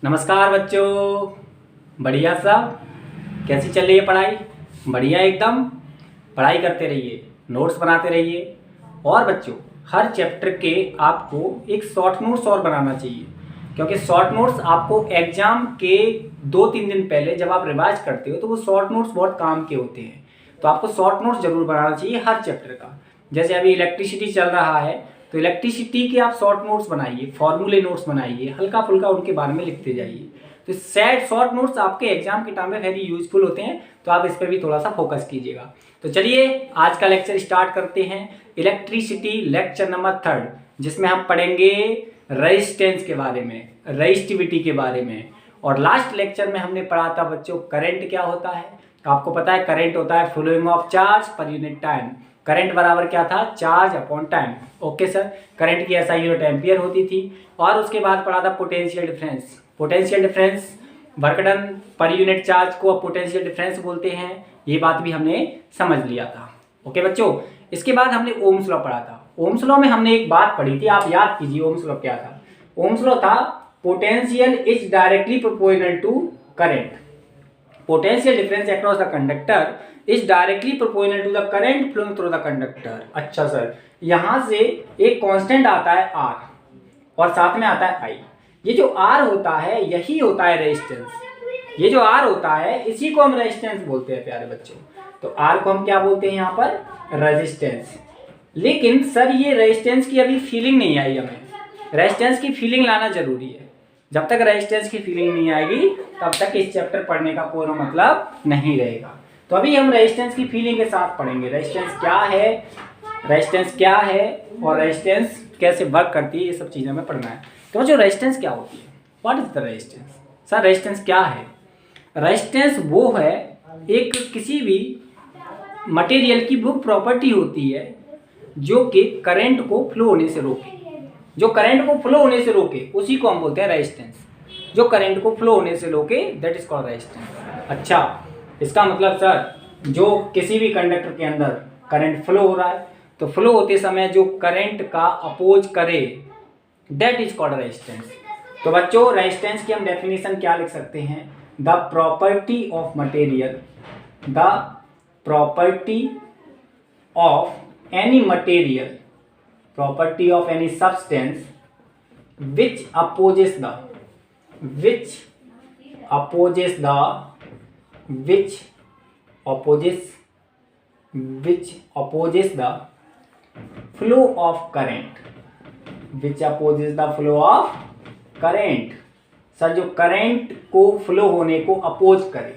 नमस्कार बच्चों, बढ़िया सब। कैसी चल रही है पढ़ाई? बढ़िया एकदम। पढ़ाई करते रहिए, नोट्स बनाते रहिए। और बच्चों, हर चैप्टर के आपको एक शॉर्ट नोट्स और बनाना चाहिए, क्योंकि शॉर्ट नोट्स आपको एग्जाम के 2-3 दिन पहले जब आप रिवाइज करते हो तो वो शॉर्ट नोट्स बहुत काम के होते हैं। तो आपको शॉर्ट नोट्स जरूर बनाना चाहिए हर चैप्टर का। जैसे अभी इलेक्ट्रिसिटी चल रहा है तो इलेक्ट्रिसिटी के आप शॉर्ट नोट्स बनाइए, फॉर्मूले नोट्स बनाइए, हल्का फुल्का उनके बारे में लिखते जाइए। तो सैड शॉर्ट नोट्स आपके एग्जाम के टाइम में वेरी यूजफुल होते हैं, तो आप इस पर भी थोड़ा सा फोकस कीजिएगा। तो चलिए आज का लेक्चर स्टार्ट करते हैं। इलेक्ट्रिसिटी लेक्चर नंबर 3, जिसमें हम पढ़ेंगे रेजिस्टेंस के बारे में, रेजिस्टिविटी के बारे में। और लास्ट लेक्चर में हमने पढ़ा था बच्चों करंट क्या होता है। आपको पता है करंट होता है flowing of charge per unit time. Current बराबर क्या था? Charge upon time. Okay sir. Current की ऐसा यूनिट एम्पियर होती थी। और उसके बाद पढ़ा था potential difference. Potential difference work done per unit charge को पोटेंशियल डिफरेंस बोलते हैं। ये बात भी हमने समझ लिया था। ओके बच्चों, इसके बाद हमने ओम्स लॉ पढ़ा था। ओम्स लॉ में हमने एक बात पढ़ी थी, आप याद कीजिए ओम्स लॉ क्या था। ओम्स लॉ था potential is directly proportional to current. Potential difference across the conductor is directly proportional to the current flowing through the conductor. अच्छा सर, यहां से एक कांस्टेंट आता है R और साथ में आता है I। ये जो R होता है यही होता है रेजिस्टेंस। ये जो R होता है इसी को हम रेजिस्टेंस बोलते हैं प्यारे बच्चों। तो R को हम क्या बोलते हैं यहाँ पर? रेजिस्टेंस। लेकिन सर ये रेजिस्टेंस की अभी फीलिंग नहीं आई हमें। रेजिस्टेंस की फीलिंग लाना जरूरी है। जब तक रेजिस्टेंस की फीलिंग नहीं आएगी तब तक इस चैप्टर पढ़ने का कोई मतलब नहीं रहेगा। तो अभी हम रेजिस्टेंस की फीलिंग के साथ पढ़ेंगे। रेजिस्टेंस क्या है, रेजिस्टेंस क्या है और रेजिस्टेंस कैसे वर्क करती है, ये सब चीज़ें हमें पढ़ना है। तो जो रेजिस्टेंस क्या होती है, what is the resistance? Sir resistance क्या है? रेजिस्टेंस वो है एक किसी भी मटेरियल की वो प्रॉपर्टी होती है जो कि करंट को फ्लो होने से रोके। जो करंट को फ्लो होने से रोके उसी को हम बोलते हैं रेजिस्टेंस। जो करंट को फ्लो होने से रोके दैट इज कॉल्ड रेजिस्टेंस। अच्छा, इसका मतलब सर जो किसी भी कंडक्टर के अंदर करंट फ्लो हो रहा है तो फ्लो होते समय जो करंट का अपोज करे दैट इज कॉल्ड रेजिस्टेंस। तो बच्चों रेजिस्टेंस की हम डेफिनेशन क्या लिख सकते हैं? The property of material, the property of any material, property of any substance which opposes the which opposes the which opposes which opposes the flow of current, which opposes the flow of current। Sir जो current को flow होने को oppose करे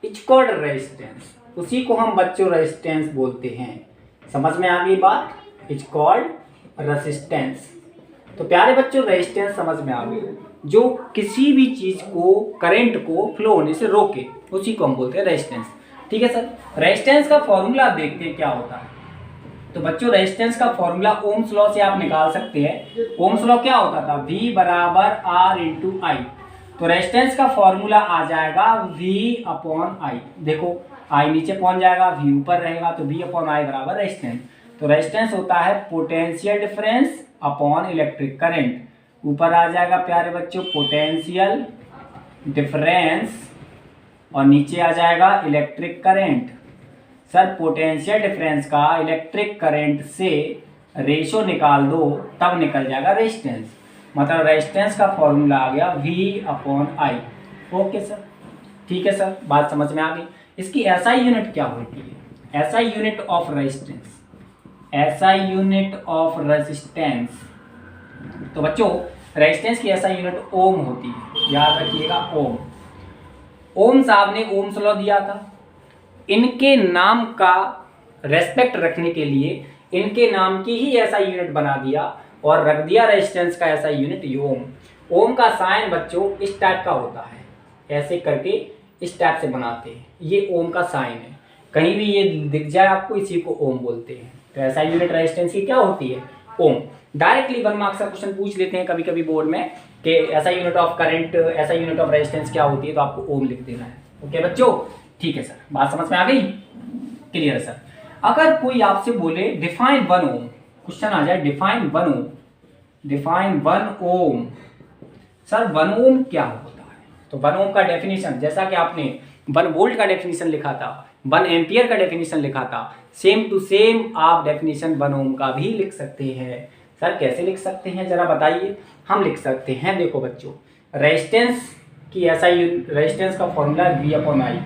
it's called resistance. उसी को हम बच्चों resistance बोलते हैं। समझ में आ गई बात? It's called resistance. तो प्यारे बच्चों रेजिस्टेंस समझ में आ गई। जो किसी भी चीज को करंट को फ्लो होने से रोके उसी को हम बोलते हैं रेजिस्टेंस। ठीक है सर। रेजिस्टेंस का फॉर्मूला देखते हैं क्या होता है। तो बच्चों रेजिस्टेंस का फॉर्मूला ओम्स लॉ से आप निकाल सकते हैं। ओम्स लॉ क्या होता था? V बराबर R इंटू I। तो रेजिस्टेंस का फॉर्मूला आ जाएगा V अपॉन I। देखो I नीचे पहुंच जाएगा, V ऊपर रहेगा, तो V अपॉन I बराबर रेजिस्टेंस। तो रेजिस्टेंस होता है potential difference upon electric current. ऊपर आ जाएगा प्यारे बच्चों पोटेंशियल डिफरेंस और नीचे आ जाएगा electric current. Sir potential difference का इलेक्ट्रिक करंट से रेशो निकाल दो तब निकल जाएगा रेजिस्टेंस। मतलब रेजिस्टेंस का फॉर्मूला आ गया V upon I। Okay sir, ठीक है सर, बात समझ में आ गई। इसकी SI यूनिट क्या होती है? SI unit of resistance, SI unit of resistance. तो बच्चों रेजिस्टेंस की SI यूनिट ओम होती है, याद रखिएगा ओम। ओम साहब ने ओम्स लॉ दिया था। इनके नाम का रेस्पेक्ट रखने के लिए इनके नाम की ही SI यूनिट बना दिया और रख दिया रेजिस्टेंस का SI यूनिट ओम। ओम का साइन बच्चों इस टाइप का होता है, ऐसे करके इस टाइप से बनाते हैं। ये ओम का साइन है, कहीं भी ये दिख जाए आपको इसी को ओम बोलते हैं। तो SI यूनिट रेजिस्टेंस की क्या होती है? ओम। डायरेक्टली 1 मार्क्स का क्वेश्चन पूछ लेते हैं कभी कभी बोर्ड में कि SI unit of current, SI unit of resistance क्या होती है, तो आपको ओम लिख देना है। ओके बच्चों, ठीक है सर, बात समझ में आ गई? क्लियर है सर। अगर कोई आपसे बोले डिफाइन 1 ओम, क्वेश्चन आ जाए डिफाइन 1 ओम, डिफाइन 1 ओम, सर 1 ओम क्या होता है? तो 1 ओम का डेफिनेशन, जैसा कि आपने 1 वोल्ट का डेफिनेशन लिखा था, 1 एम्पियर का डेफिनेशन लिखा था, सेम टू सेम आप डेफिनेशन 1 ओम का भी लिख सकते हैं। सर कैसे लिख सकते हैं जरा बताइए। हम लिख सकते हैं, देखो बच्चों, रेजिस्टेंस की ऐसा रेजिस्टेंस का फॉर्मूला V/I।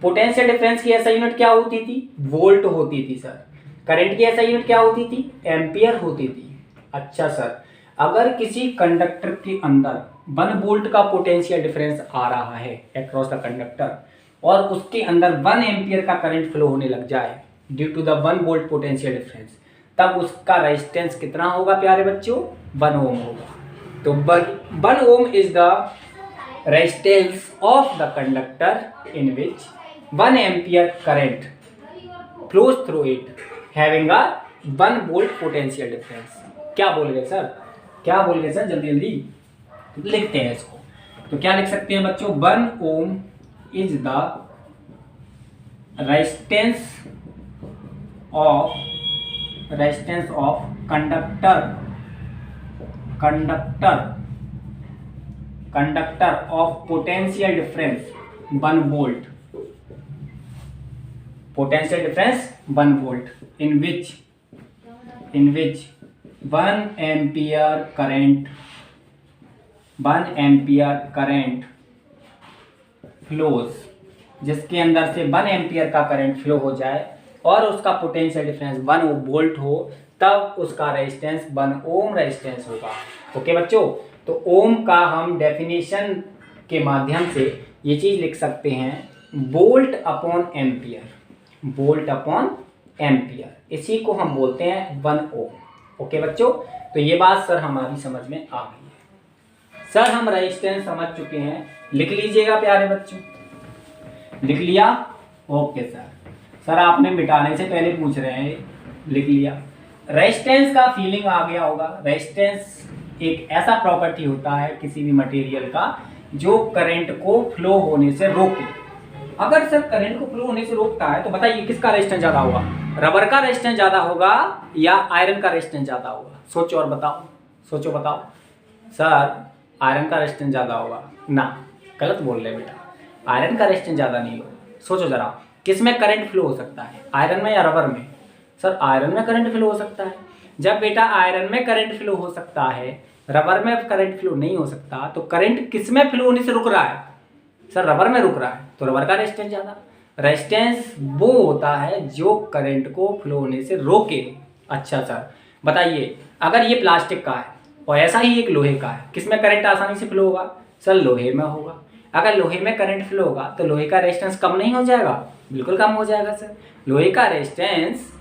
पोटेंशियल डिफरेंस की ऐसा यूनिट क्या होती थी? वोल्ट होती थी सर। करंट की ऐसा यूनिट क्या होती थी? एम्पियर होती थी। अच्छा सर, अगर किसी कंडक्टर के अंदर 1 वोल्ट का पोटेंशियल डिफरेंस आ रहा है अक्रॉस द कंडक्टर और उसके अंदर 1 एम्पियर का करंट फ्लो होने लग जाए due to the 1 volt potential difference, तब उसका रेजिस्टेंस कितना होगा प्यारे बच्चों? 1 ओम होगा। तो 1 ohm is the resistance of the conductor in which 1 ampere current flows through it having a 1 volt potential difference. क्या बोल गए सर? क्या बोल गए सर? जल्दी जल्दी लिखते हैं इसको। तो क्या लिख सकते हैं बच्चों? 1 ohm is the resistance of conductor of potential difference 1 volt, potential difference 1 volt in which 1 ampere current flows, जिसके अंदर से 1 एम्पियर का करंट फ्लो हो जाए और उसका पोटेंशियल डिफरेंस 1 वोल्ट हो, तब उसका रेजिस्टेंस 1 ओम रेजिस्टेंस होगा। ओके बच्चों, तो ओम का हम डेफिनेशन के माध्यम से ये चीज लिख सकते हैं, वोल्ट अपॉन एम्पियर, इसी को हम बोलते हैं 1 ओम। ओके बच्चों, तो ये बात सर हमारी समझ में आ गई है। सर हम रेजिस्टेंस समझ चुके हैं, लिख लीजिएगा प्यारे बच्चों। लिख लिया? Okay sir. सर आपने मिटाने से पहले पूछ रहे हैं, लिख लिया। रेजिस्टेंस का फीलिंग आ गया होगा। रेजिस्टेंस एक ऐसा प्रॉपर्टी होता है किसी भी मटेरियल का जो करंट को फ्लो होने से रोके। अगर सर करंट को फ्लो होने से रोकता है तो बताइए किसका रेजिस्टेंस ज्यादा होगा? रबर का रेजिस्टेंस ज्यादा होगा या आयरन का रेजिस्टेंस ज्यादा होगा? सोचो और बताओ, सोचो बताओ। सर आयरन का रेजिस्टेंस ज्यादा होगा ना, गलत बोल रहे बेटा, आयरन का रेजिस्टेंस ज्यादा नहीं होगा। सोचो जरा, किस में करंट फ्लो हो सकता है, आयरन में या रबर में? सर आयरन में करंट फ्लो हो सकता है। जब बेटा आयरन में करंट फ्लो हो सकता है, रबर में करंट फ्लो नहीं हो सकता, तो करंट किस में फ्लो होने से रुक रहा है? सर रबर में रुक रहा है, तो रबर का रेजिस्टेंस ज़्यादा। रेजिस्टेंस वो होता है जो करंट को फ्लो होने से रोके। अच्छा सर बताइए, अगर ये प्लास्टिक का है और ऐसा ही एक लोहे का है, किस में करंट आसानी से फ्लो होगा? सर लोहे में होगा। अगर लोहे में करंट फ्लो होगा तो लोहे का रेजिस्टेंस कम नहीं हो जाएगा? बिल्कुल कम हो जाएगा सर। लोहे का रेजिस्टेंस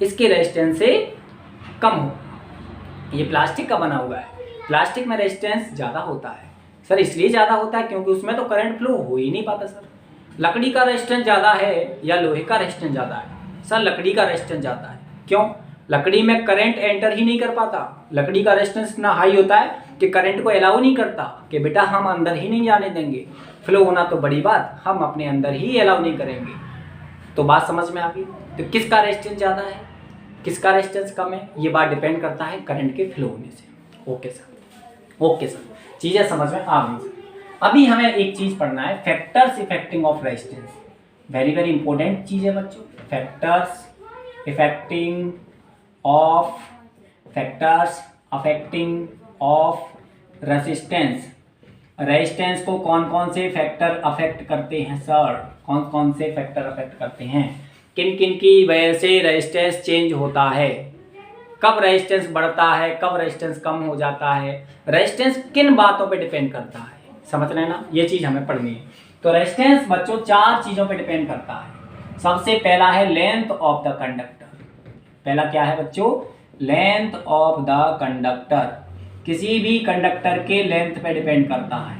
इसके रेजिस्टेंस से कम हो। ये प्लास्टिक का बना हुआ है, प्लास्टिक में रेजिस्टेंस ज़्यादा होता है। सर इसलिए ज़्यादा होता है क्योंकि उसमें तो करंट फ्लो हो ही नहीं पाता सर। लकड़ी का रेजिस्टेंस ज़्यादा है या लोहे का रेजिस्टेंस ज़्यादा है? सर लकड़ी का रेजिस्टेंस ज़्यादा है। क्यों? लकड़ी में करंट एंटर ही नहीं कर पाता। लकड़ी का रेजिस्टेंस इतना हाई होता है कि करंट को अलाउ नहीं करता कि बेटा हम अंदर ही नहीं जाने देंगे, फ्लो होना तो बड़ी बात, हम अपने अंदर ही अलाउ नहीं करेंगे। तो बात समझ में आ गई? तो किसका रेजिस्टेंस ज़्यादा है, किसका रेजिस्टेंस कम है, ये बात डिपेंड करता है करंट के फ्लो होने से। ओके सर, ओके सर, चीज़ें समझ में आ गई। अभी हमें एक चीज़ पढ़ना है, factors affecting of resistance. Very very important चीज़ है बच्चों, factors affecting of resistance. Resistance को कौन कौन से फैक्टर अफेक्ट करते हैं सर? कौन कौन से फैक्टर अफेक्ट करते हैं? किन किन की वजह से रेजिस्टेंस चेंज होता है? कब रेजिस्टेंस बढ़ता है, कब रेजिस्टेंस कम हो जाता है? रेजिस्टेंस किन बातों पे डिपेंड करता है? समझ रहे हैं ना, ये चीज़ हमें पढ़नी है। तो रेजिस्टेंस बच्चों 4 चीज़ों पे डिपेंड करता है। सबसे पहला है लेंथ ऑफ द कंडक्टर। पहला क्या है बच्चों? Length of the conductor. किसी भी कंडक्टर के लेंथ पे डिपेंड करता है।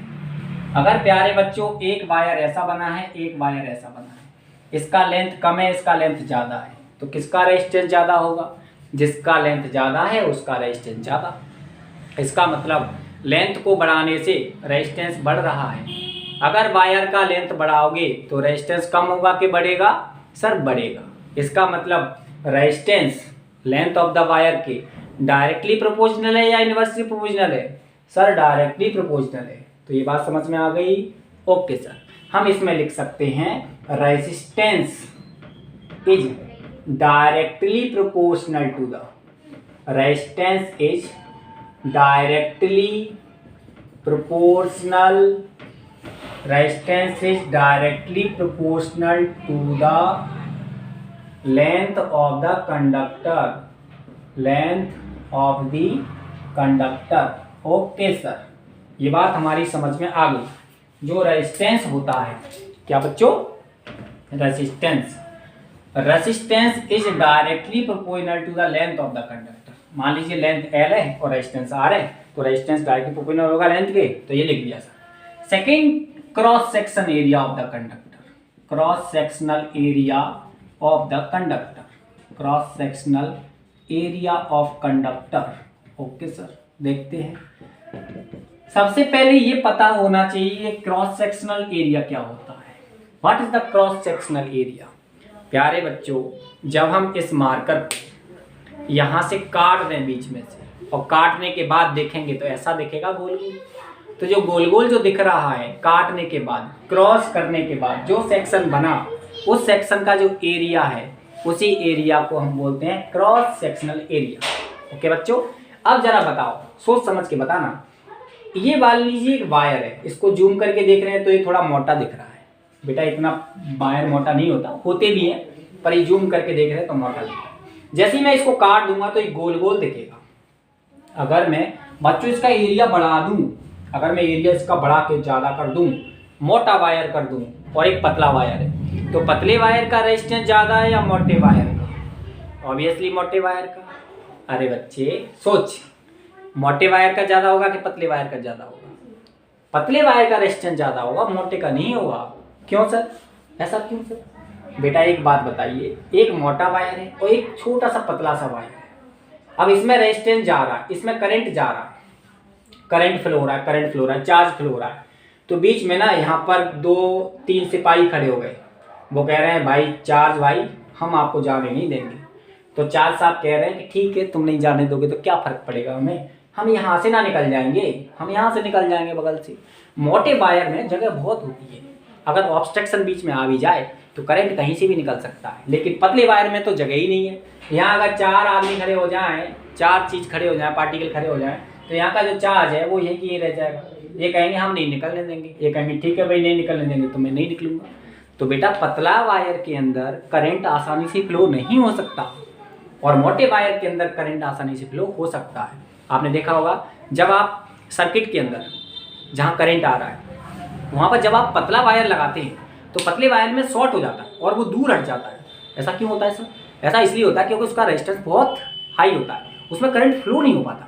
अगर प्यारे बच्चों एक वायर ऐसा बना है, एक वायर ऐसा बना है, इसका लेंथ कम है, इसका लेंथ ज़्यादा है, तो किसका रेजिस्टेंस ज़्यादा होगा? जिसका लेंथ ज़्यादा है उसका रेजिस्टेंस ज़्यादा। इसका मतलब लेंथ को बढ़ाने से रेजिस्टेंस बढ़ रहा है। अगर वायर का लेंथ बढ़ाओगे तो रेजिस्टेंस कम होगा कि बढ़ेगा? सर बढ़ेगा। इसका मतलब resistance length of the wire के डायरेक्टली प्रोपोर्शनल है या इनवर्सली प्रोपोर्शनल है? सर डायरेक्टली प्रोपोर्शनल है, तो ये बात समझ में आ गई। ओके सर, हम इसमें लिख सकते हैं resistance is directly proportional to the, resistance is directly proportional, resistance is directly proportional to the length of the conductor, length of the conductor. Okay sir, ये बात हमारी समझ में आ गई। जो रेजिस्टेंस होता है, क्या बच्चों, resistance, resistance is directly proportional to the length of the conductor. मान लीजिए लेंथ L है और रेजिस्टेंस R है, तो रेजिस्टेंस डायरेक्टली प्रोपोर्शनल होगा लेंथ के, तो ये लिख दिया sir. Second, cross section area of the conductor, cross sectional area of the conductor, cross sectional area of conductor. Okay sir, देखते हैं। सबसे पहले ये पता होना चाहिए क्रॉस सेक्शनल एरिया क्या होता है। What is the cross sectional area? प्यारे बच्चों, जब हम इस मार्कर को यहाँ से काट दें बीच में से, और काटने के बाद देखेंगे तो ऐसा दिखेगा गोल गोल। तो जो गोल गोल जो दिख रहा है, काटने के बाद, क्रॉस करने के बाद जो सेक्शन बना, उस सेक्शन का जो एरिया है, उसी एरिया को हम बोलते हैं क्रॉस सेक्शनल एरिया। ओके बच्चों, अब जरा बताओ, सोच समझ के बताना। ये मान लीजिए एक वायर है, इसको जूम करके देख रहे हैं तो ये थोड़ा मोटा दिख रहा है। बेटा इतना वायर मोटा नहीं होता, होते भी हैं, पर ये जूम करके देख रहे हैं तो मोटा दिख रहा है। जैसे ही मैं इसको काट दूंगा तो ये गोल गोल दिखेगा। अगर मैं बच्चों इसका एरिया बढ़ा दूं, अगर मैं एरिया इसका बढ़ा के ज़्यादा कर दूं, मोटा वायर कर दूं, और एक पतला वायर है, तो पतले वायर का रेजिस्टेंस ज़्यादा है या मोटे वायर का? ऑब्वियसली मोटे वायर का। अरे बच्चे सोच, मोटे वायर का ज़्यादा होगा कि पतले वायर का ज़्यादा होगा? पतले वायर का रेजिस्टेंस ज़्यादा होगा, मोटे का नहीं होगा। क्यों सर, ऐसा क्यों सर? बेटा एक बात बताइए, एक मोटा वायर है और एक छोटा सा पतला सा वायर है। अब इसमें रेजिस्टेंस जा रहा है, इसमें करंट जा रहा है, करंट फ्लो हो रहा है, करंट फ्लो हो रहा है, चार्ज फ्लो हो रहा है। तो बीच में ना यहाँ पर 2-3 सिपाही खड़े हो गए। वो कह रहे हैं भाई चार्ज भाई, हम आपको जाने नहीं देंगे। तो चार्ज साहब कह रहे हैं कि ठीक है, तुम नहीं जाने दोगे तो क्या फ़र्क पड़ेगा हमें, हम यहाँ से ना निकल जाएंगे, हम यहाँ से निकल जाएंगे बगल से। मोटे वायर में जगह बहुत होती है, अगर ऑब्स्ट्रक्शन बीच में आ भी जाए तो करंट कहीं से भी निकल सकता है। लेकिन पतले वायर में तो जगह ही नहीं है। यहाँ अगर 4 आदमी खड़े हो जाएं, 4 चीज़ खड़े हो जाएं, पार्टिकल खड़े हो जाएं, तो यहाँ का जो चार्ज है वो यही कि ये रह जाएगा। ये कहेंगे हम नहीं निकलने देंगे, ये कहेंगे ठीक है भाई नहीं निकलने देंगे तो मैं नहीं निकलूँगा। तो बेटा पतला वायर के अंदर करंट आसानी से फ्लो नहीं हो सकता, और मोटे वायर के अंदर करंट आसानी से फ्लो हो सकता है। आपने देखा होगा जब आप सर्किट के अंदर जहाँ करंट आ रहा है, वहाँ पर जब आप पतला वायर लगाते हैं तो पतले वायर में शॉर्ट हो जाता है और वो दूर हट जाता है। ऐसा क्यों होता है सर? ऐसा इसलिए होता है क्योंकि उसका रेजिस्टेंस बहुत हाई होता है, उसमें करंट फ्लो नहीं हो पाता,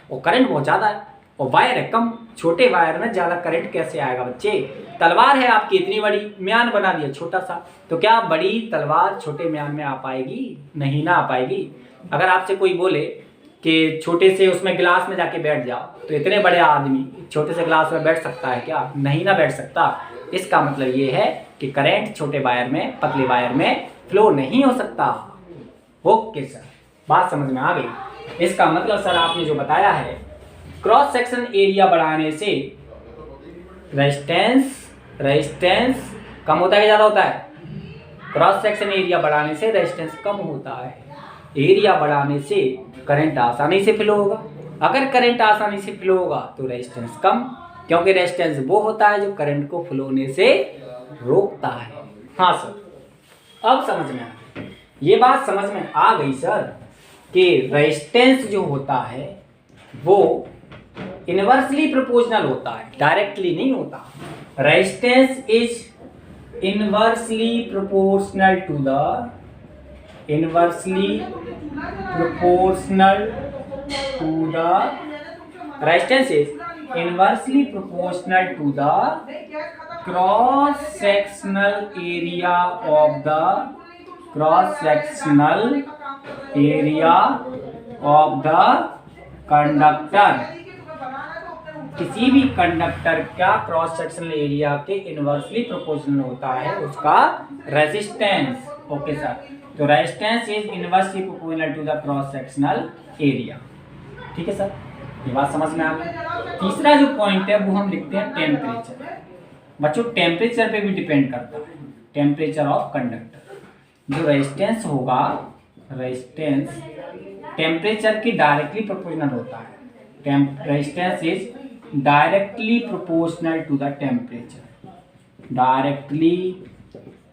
और करंट बहुत ज़्यादा है और वायर है कम। छोटे वायर में ज़्यादा करंट कैसे आएगा बच्चे? तलवार है आपकी इतनी बड़ी, म्यान बना दिया छोटा सा, तो क्या बड़ी तलवार छोटे म्यान में आ पाएगी? नहीं ना आ पाएगी। अगर आपसे कोई बोले कि छोटे से उसमें गिलास में जाके बैठ जाओ, तो इतने बड़े आदमी छोटे से गिलास में बैठ सकता है क्या? नहीं ना बैठ सकता। इसका मतलब ये है कि करंट छोटे वायर में, पतले वायर में फ्लो नहीं हो सकता। ओके सर, बात समझ में आ गई। इसका मतलब सर आपने जो बताया है, क्रॉस सेक्शन एरिया बढ़ाने से रेजिस्टेंस कम होता है कि ज़्यादा होता है? क्रॉस सेक्शन एरिया बढ़ाने से रेजिस्टेंस कम होता है, एरिया बढ़ाने से करंट आसानी से फ्लो होगा। अगर करंट आसानी से फ्लो होगा तो रेजिस्टेंस कम, क्योंकि रेजिस्टेंस वो होता है जो करंट को फ्लो होने से रोकता है। हाँ सर, अब समझ में आ गई, ये बात समझ में आ गई सर कि रेजिस्टेंस जो होता है वो इनवर्सली प्रोपोर्शनल होता है, डायरेक्टली नहीं होता। Resistance is inversely proportional to the, inversely proportional to the, resistance is inversely proportional to the cross sectional area of the, cross sectional area of the conductor। किसी भी कंडक्टर का cross sectional area के inversely proportional होता है उसका resistance. Okay sir, तो resistance is inversely proportional to the cross sectional area. ठीक है सर, ये बात समझ में आ गई। तीसरा जो पॉइंट है वो हम लिखते हैं टेम्परेचर। बच्चों टेम्परेचर पे भी डिपेंड करता है, टेम्परेचर ऑफ कंडक्टर। जो रेजिस्टेंस होगा, रेजिस्टेंस टेम्परेचर की डायरेक्टली प्रोपोर्शनल होता है। Resistance is directly proportional to the temperature, directly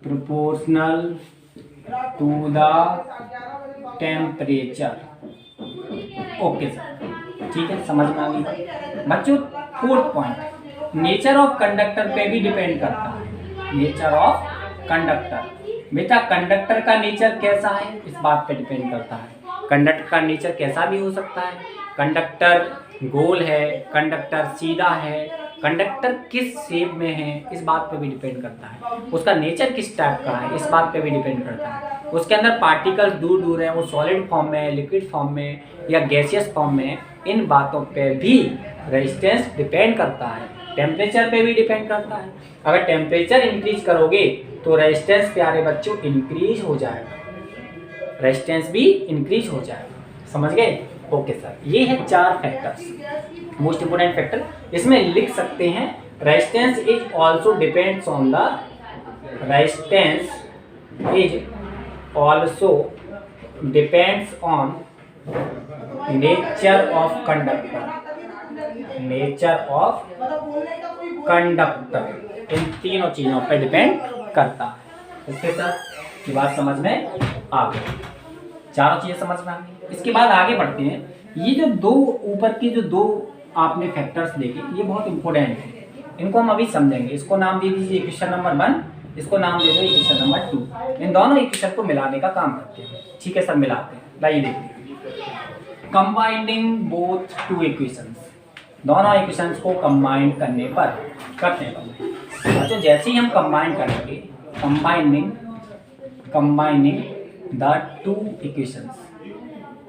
proportional to the temperature. Okay sir, ठीक है, समझ में आ गई। बच्चों fourth point, nature of conductor पे भी डिपेंड करता है। नेचर ऑफ कंडक्टर, बेटा कंडक्टर का नेचर कैसा है इस बात पे डिपेंड करता है। कंडक्टर का नेचर कैसा भी हो सकता है, कंडक्टर गोल है, कंडक्टर सीधा है, कंडक्टर किस शेप में है इस बात पे भी डिपेंड करता है। उसका नेचर किस टाइप का है इस बात पे भी डिपेंड करता है। उसके अंदर पार्टिकल्स दूर दूर हैं, वो सॉलिड फॉर्म में है, लिक्विड फॉर्म में या गैसियस फॉर्म में, इन बातों पे भी रेजिस्टेंस डिपेंड करता है। टेम्परेचर पे भी डिपेंड करता है। अगर टेम्परेचर इंक्रीज करोगे तो रेजिस्टेंस प्यारे बच्चों इंक्रीज हो जाएगा, रेजिस्टेंस भी इंक्रीज हो जाएगा। समझ गए? ओके सर, ये है 4 फैक्टर्स, मोस्ट इंपोर्टेंट फैक्टर। इसमें लिख सकते हैं resistance is also depends on the, resistance is also depends on nature of conductor, nature of conductor. इन तीनों चीजों पर डिपेंड करता है। इसके साथ ये बात समझ में आ गई, चारों चीजें समझ में आ गई। इसके बाद आगे बढ़ते हैं। ये जो दो ऊपर की जो 2 आपने फैक्टर्स देखे, ये बहुत इंपॉर्टेंट है, इनको हम अभी समझेंगे। इसको नाम दे दीजिए इक्वेशन नंबर 1, इसको नाम दे दो इक्वेशन नंबर 2। इन दोनों इक्वेशन को मिलाने का काम करते हैं। ठीक है सर, मिलाते हैं, लाइए देखते हैं। कंबाइनिंग बोथ 2 इक्वेशंस, दोनों इक्वेशंस को कंबाइन करने पर करते हैं। अच्छा, जैसे ही हम कंबाइन करेंगे, combining the 2 equations,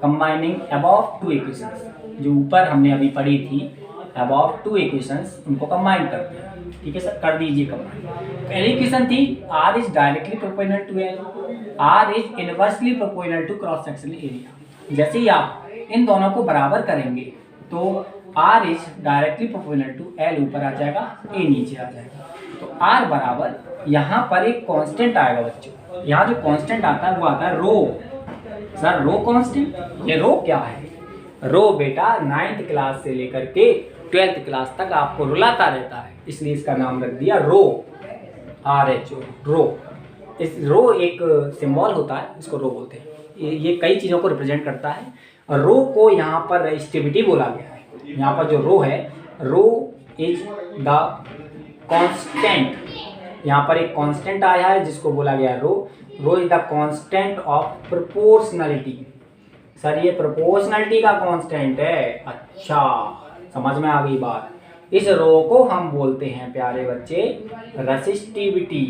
combining above 2 equations, जो ऊपर हमने अभी पढ़ी थी अबव 2 इक्वेशंस, उनको कंबाइन करते हैं। ठीक है सर, कर दीजिए कंबाइन। पहली इक्वेशन थी R is directly proportional to L, R is inversely proportional to cross sectional area. जैसे ही आप इन दोनों को बराबर करेंगे तो R is directly proportional to L ऊपर आ जाएगा, A नीचे आ जाएगा। तो R बराबर, यहाँ पर एक कांस्टेंट आएगा बच्चों, यहाँ जो कांस्टेंट आता है वो आता है रो। सर रो कांस्टेंट, ये रो क्या है? रो बेटा 9th क्लास से लेकर के 12th क्लास तक आपको रुलाता रहता है, इसलिए इसका नाम रख दिया रो, RHO, रो। इस रो एक सिंबल होता है, इसको रो बोलते हैं। ये कई चीज़ों को रिप्रेजेंट करता है। और रो को यहाँ पर रेजिस्टिविटी बोला गया है। यहाँ पर जो रो है, रो इज द कांस्टेंट, यहाँ पर एक कांस्टेंट आया है जिसको बोला गया rho. Rho is the constant of proportionality. Sir ये प्रोपोर्शनलिटी का कांस्टेंट है, अच्छा समझ में आ गई बात। इस रो को हम बोलते हैं प्यारे बच्चे रेसिस्टिविटी।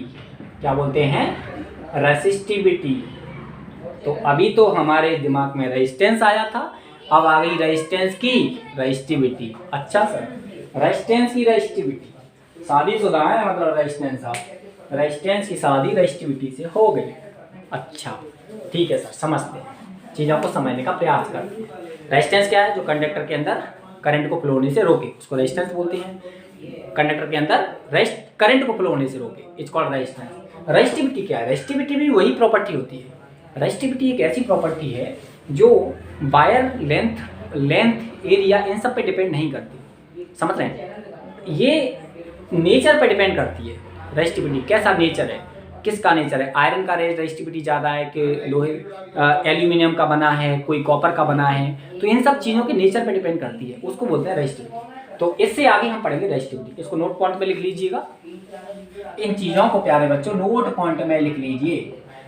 क्या बोलते हैं? रेसिस्टिविटी। तो अभी तो हमारे दिमाग में रेजिस्टेंस आया था, अब आ गई रेजिस्टेंस की रेजिस्टिविटी। अच्छा सर, रेजिस्टेंस की रेजिस्टिविटी शादीशुदा है, मतलब रेजिस्टेंस, आप रेजिस्टेंस की शादी रेजिस्टिविटी से हो गई। अच्छा ठीक है सर, समझते हैं, चीज़ों को समझने का प्रयास करते हैं। रेजिस्टेंस क्या है? जो कंडक्टर के अंदर करंट को फ्लो होने से रोके, उसको रेजिस्टेंस बोलते हैं। कंडक्टर के अंदर करंट को फ्लो होने से रोके, इट्स कॉल्ड रेजिस्टेंस। रेजिस्टिविटी क्या है? रेजिस्टिविटी भी वही प्रॉपर्टी होती है। रेजिस्टिविटी एक ऐसी प्रॉपर्टी है जो वायर लेंथ, एरिया, इन सब पे डिपेंड नहीं करती। समझ रहे हैं? ये नेचर पे डिपेंड करती है। रेजिस्टिविटी कैसा नेचर है, किसका नेचर है? आयरन का रेजिस्टिविटी ज़्यादा है कि लोहे एल्यूमिनियम का बना है, कोई कॉपर का बना है, तो इन सब चीज़ों के नेचर पे डिपेंड करती है, उसको बोलते हैं रेजिस्टिविटी। तो इससे आगे हम पढ़ेंगे रेजिस्टिविटी। इसको नोट पॉइंट में लिख लीजिएगा, इन चीज़ों को प्यारे बच्चों नोट पॉइंट में लिख लीजिए।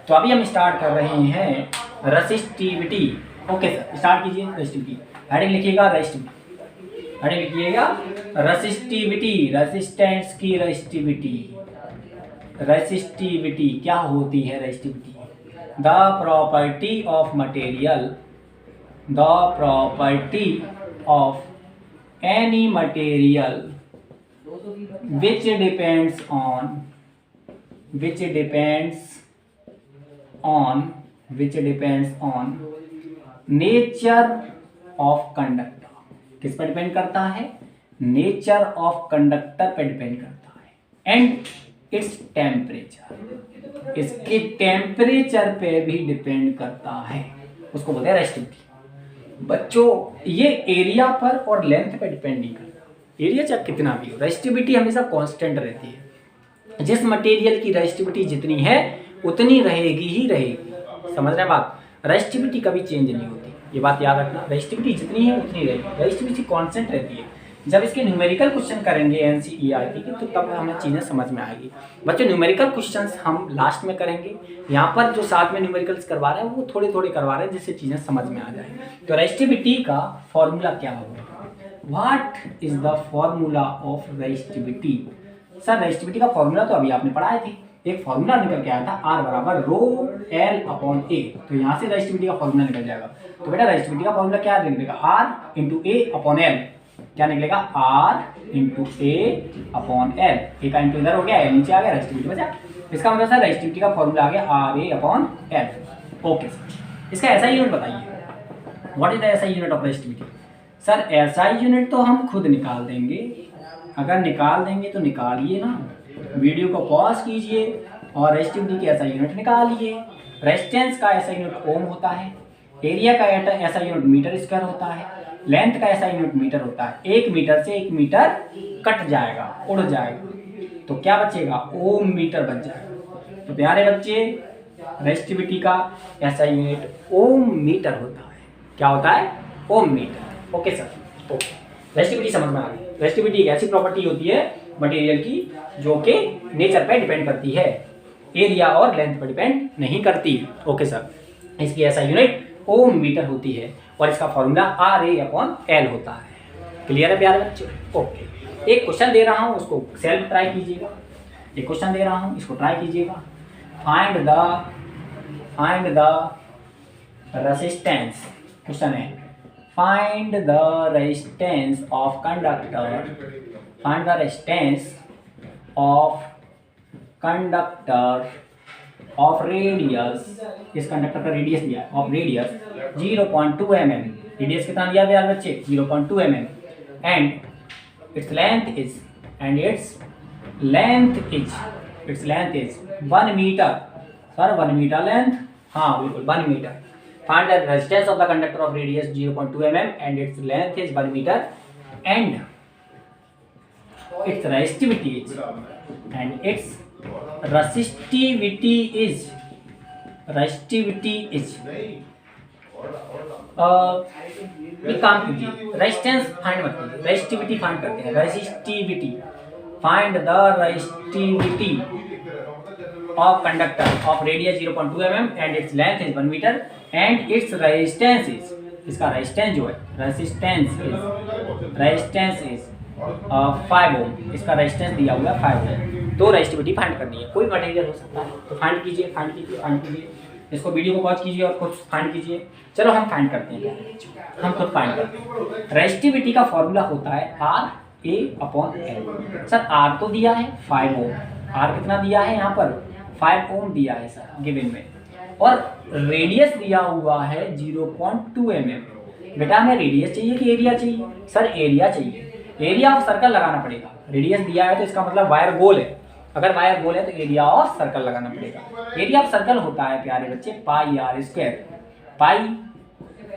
तो अभी हम स्टार्ट कर रहे हैं रेसिस्टिविटी। ओके सर, स्टार्ट कीजिए रेसिस्टिविटी। हेडिंग लिखिएगा रेसिस्टिविटी, हेडिंग लिखिएगा रेसिस्टिविटी, रेसिस्टेंस की रेसिस्टिविटी। रेसिस्टिविटी क्या होती है? Resistivity the property of material, the property of any material which depends on nature of conductor, किस पर डिपेंड करता है? नेचर ऑफ कंडक्टर पे डिपेंड करता है एंड इट्स टेम्परेचर, इसके टेम्परेचर पे भी डिपेंड करता है, उसको बोलते हैं रेसिस्टिविटी। बच्चों ये एरिया पर और लेंथ पे डिपेंड नहीं करता, एरिया चाहे कितना भी हो, रेसिस्टिविटी हमेशा कांस्टेंट रहती है। जिस मटेरियल की रेसिस्टिविटी जितनी है उतनी रहेगी ही रहेगी, समझ रहे हैं बात? रेसिस्टिविटी कभी चेंज नहीं होती, ये बात याद रखना, रेसिस्टिविटी जितनी है उतनी रहेगी, रेसिस्टिविटी कांस्टेंट रहती है। जब इसके न्यूमेरिकल क्वेश्चन करेंगे एनसीईआरटी के तो तब हमें चीज़ें समझ में आएगी। बच्चों न्यूमेरिकल क्वेश्चंस हम लास्ट में करेंगे, यहाँ पर जो साथ में न्यूमेरिकल्स करवा रहे हैं वो थोड़े थोड़े करवा रहे हैं जिससे चीज़ें समझ में आ जाए। तो रेसिस्टिविटी का फॉर्मूला क्या होगा? What is the formula of resistivity? Sir resistivity का फॉर्मूला तो अभी आपने पढ़ाए थे, एक फॉर्मूला निकल के आया था R बराबर रो एल अपॉन ए, तो यहाँ से रेसिस्टिविटी का फॉर्मूला निकल जाएगा। तो बेटा रेसिस्टिविटी का फॉर्मूला क्या निकलेगा? R इंटू ए अपॉन एल, क्या निकलेगा? R इंटू ए अपॉन एल, ए का इंटू इधर हो गया, एल नीचे आ गया, रेसिस्टिविटी बचा। इसका मतलब सर रेसिस्टिविटी का फॉर्मूला आ गया R A upon L. Okay sir, इसका ऐसा यूनिट बताइए, what is the SI unit of resistivity? Sir SI unit तो हम खुद निकाल देंगे, अगर निकाल देंगे तो निकालिए ना, वीडियो को पॉज कीजिए और रेसिस्टिविटी की एसआई यूनिट निकालिए। रेजिस्टेंस का एसआई यूनिट ओम होता है, एरिया का एसआई यूनिट मीटर स्क्वायर होता है, लेंथ का एसआई यूनिट मीटर होता है। 1 मीटर से 1 मीटर कट जाएगा, उड़ जाएगा, तो क्या बचेगा? ओम मीटर बच जाएगा। तो प्यारे बच्चे रेसिस्टिविटी का एसआई यूनिट ओम मीटर होता है। क्या होता है? Ohm metre. Okay sir, okay, resistivity समझ में आ गई। रेसिस्टिविटी एक ऐसी प्रॉपर्टी होती है मटेरियल की जो कि नेचर पे डिपेंड करती है, एरिया और लेंथ पर डिपेंड नहीं करती। ओके सर, इसकी एसआई यूनिट ओम मीटर होती है और इसका formula R A upon L होता है। क्लियर है प्यारे बच्चे? ओके, एक क्वेश्चन दे रहा हूँ उसको सेल्फ ट्राई कीजिएगा, एक क्वेश्चन दे रहा हूँ इसको ट्राई कीजिएगा। फाइंड द रेजिस्टेंस, क्वेश्चन है find the resistance of conductor, find the resistance of conductor of radius, इस कंडक्टर का रेडियस दिया है, ऑफ रेडियस 0.2 mm, रेडियस कितना दिया यार बच्चे? 0.2 mm, and its length is 1 metre. Sir 1 metre length? हाँ बिल्कुल 1 metre. Find the resistance of the conductor of radius 0.2 mm and its length is 1 metre and its resistivity is एक काम कीजिए, resistance find मत कीजिए, रेजिस्टिविटी फाइंड करते हैं। Resistivity, find the resistivity of conductor of radius 0.2 mm and its length is 1 metre एंड इट्स रेजिस्टेंस इज, इसका रेजिस्टेंस जो है रेजिस्टेंस इज 5 ओम, इसका रेजिस्टेंस दिया हुआ है 5 ओम। तो रेजिस्टिविटी फाइंड करनी है, कोई मटेरियल हो सकता है, तो फाइंड कीजिए। इसको वीडियो को पॉज कीजिए और खुद फाइंड कीजिए। चलो हम फाइंड करते हैं, हम खुद फाइंड करते हैं। रेजिस्टिविटी का फॉर्मूला होता है R A upon L. Sir R तो दिया है 5 ओम, आर कितना दिया है यहाँ पर? 5 ओम दिया है सर गिवन में, और रेडियस दिया हुआ है 0.2 mm। बेटा हमें रेडियस चाहिए कि एरिया चाहिए? सर एरिया चाहिए, एरिया ऑफ सर्कल लगाना पड़ेगा। रेडियस दिया है तो इसका मतलब वायर गोल है, अगर वायर गोल है तो एरिया ऑफ सर्कल लगाना पड़ेगा। एरिया ऑफ सर्कल होता है प्यारे बच्चे पाई आर स्क्वायर, पाई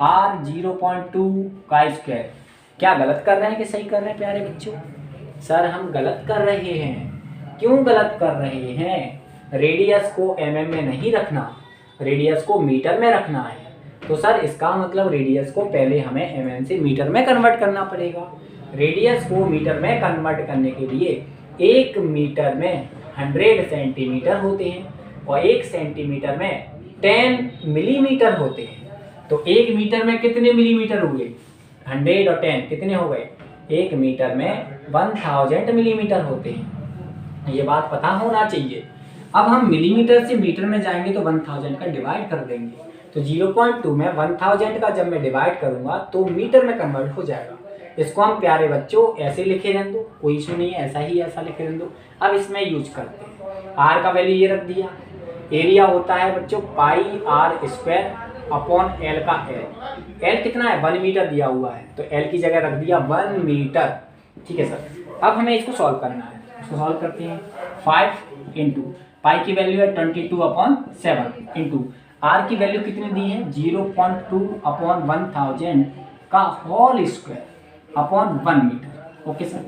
आर 0.2 का स्क्वायर। क्या गलत कर रहे हैं कि सही कर रहे हैं प्यारे बच्चों? सर हम गलत कर रहे हैं। क्यों गलत कर रहे हैं? रेडियस को mm में नहीं रखना, रेडियस को मीटर में रखना है। तो सर इसका मतलब रेडियस को पहले हमें mm से मीटर में कन्वर्ट करना पड़ेगा। रेडियस को मीटर में कन्वर्ट करने के लिए 1 मीटर में 100 सेंटीमीटर होते हैं और 1 सेंटीमीटर में 10 मिलीमीटर होते हैं। तो 1 मीटर में कितने मिलीमीटर हुए? 100 और 10 कितने हो गए? 1 मीटर में 1000 मिलीमीटर होते हैं, ये बात पता होना चाहिए। अब हम मिलीमीटर से मीटर में जाएंगे तो 1000 का डिवाइड कर देंगे, तो 0.2 में 1000 का जब मैं डिवाइड करूंगा तो मीटर में कन्वर्ट हो जाएगा। इसको हम प्यारे बच्चों ऐसे लिखे रहने दो, कोई इशू नहीं है, ऐसा लिखे रहने दो। अब इसमें यूज करते हैं, आर का वैल्यू ये रख दिया। एरिया होता है बच्चों पाई आर स्क्वायर अपॉन एल का एल। एल कितना है 1 मीटर दिया हुआ है, तो एल की जगह रख दिया 1 मीटर। ठीक है सर, अब हमें इसको सॉल्व करना है। इसको सॉल्व करते हैं। 5 इंटू पाई की वैल्यू है 22/7 इंटू आर की वैल्यू कितनी दी है 0.2/1000 का whole square upon 1 metre. Okay sir,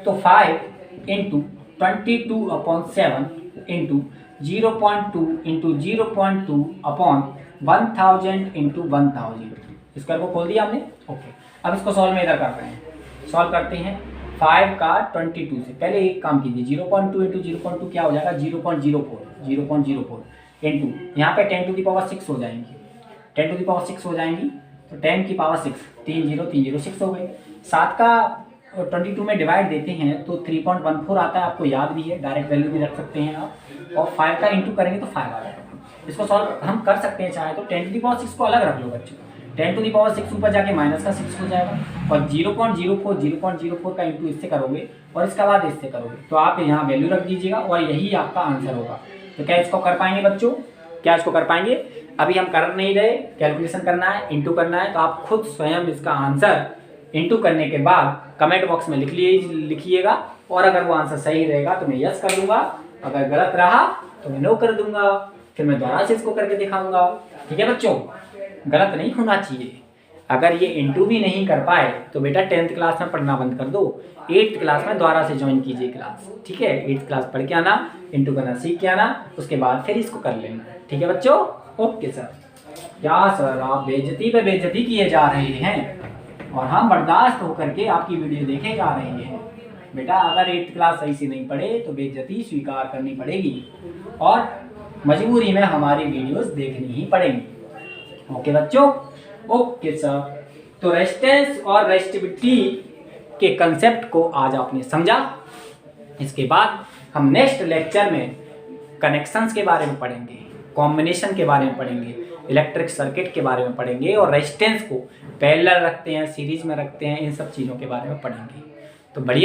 तो 5 into 22/7 into 0.2 into 0.2 upon 1000 into 1000 square को खोल दिया हमने। ओके, अब इसको सॉल्व में इधर कर रहे हैं। सॉल्व करते हैं 5 का 22 से। पहले एक काम कीजिए, 0.2 इंटू 0.2 क्या हो जाएगा 0.04 इंटू यहाँ पे 10 टू दी पावर 6 हो जाएंगी। 10 टू दी पावर 6 हो जाएंगी, तो 10 की पावर 6 6 हो गई। 7 का 22 में डिवाइड देते हैं तो 3.14 आता है, आपको याद भी है, डायरेक्ट वैल्यू भी रख सकते हैं आप। और 5 का इंटू करेंगे तो 5 आ जाएगा। इसको सॉल्व हम कर सकते हैं, चाहे तो 10 टू दी पावर 6 को अलग रख लो बच्चों। 10 टू दी पावर 6 ऊपर जाके माइनस का 6 हो जाएगा, और 0.04 का इंटू इससे करोगे और इसके बाद इससे करोगे, तो आप यहाँ वैल्यू रख दीजिएगा और यही आपका आंसर होगा। तो क्या इसको कर पाएंगे बच्चों? क्या इसको कर पाएंगे? अभी हम कर नहीं रहे, कैलकुलेशन करना है, इंटू करना है, तो आप खुद स्वयं इसका आंसर इंटू करने के बाद कमेंट बॉक्स में लिखिएगा। और अगर वो आंसर सही रहेगा तो मैं यस कर दूंगा, अगर गलत रहा तो मैं नो कर दूंगा। फिर मैं दोबारा से इसको करके दिखाऊंगा। ठीक है बच्चों, गलत नहीं होना चाहिए। अगर ये इंटू भी नहीं कर पाए तो बेटा 10th क्लास में पढ़ना बंद कर दो, 8th क्लास में दोबारा से ज्वाइन कीजिए क्लास। ठीक है, 8th क्लास पढ़ के आना, इंटू करना सीख के आना, उसके बाद फिर इसको कर लेना। ठीक है बच्चों, ओके सर। क्या सर, आप बेइज्जती पे बेइज्जती किए जा रहे हैं और हम बर्दाश्त होकर के आपकी वीडियो देखे जा रहे हैं। बेटा अगर 8th क्लास सही से नहीं पढ़े तो बेइज्जती स्वीकार करनी पड़ेगी और मजबूरी में हमारी वीडियोस देखनी ही पड़ेंगी। ओके बच्चों, ओके सर। तो रेजिस्टेंस और रेजिस्टिविटी के कंसेप्ट को आज आपने समझा। इसके बाद हम नेक्स्ट लेक्चर में कनेक्शंस के बारे में पढ़ेंगे, कॉम्बिनेशन के बारे में पढ़ेंगे, इलेक्ट्रिक सर्किट के बारे में पढ़ेंगे और रेजिस्टेंस को पैरेलल रखते हैं, सीरीज में रखते हैं, इन सब चीज़ों के बारे में पढ़ेंगे। तो बढ़िया।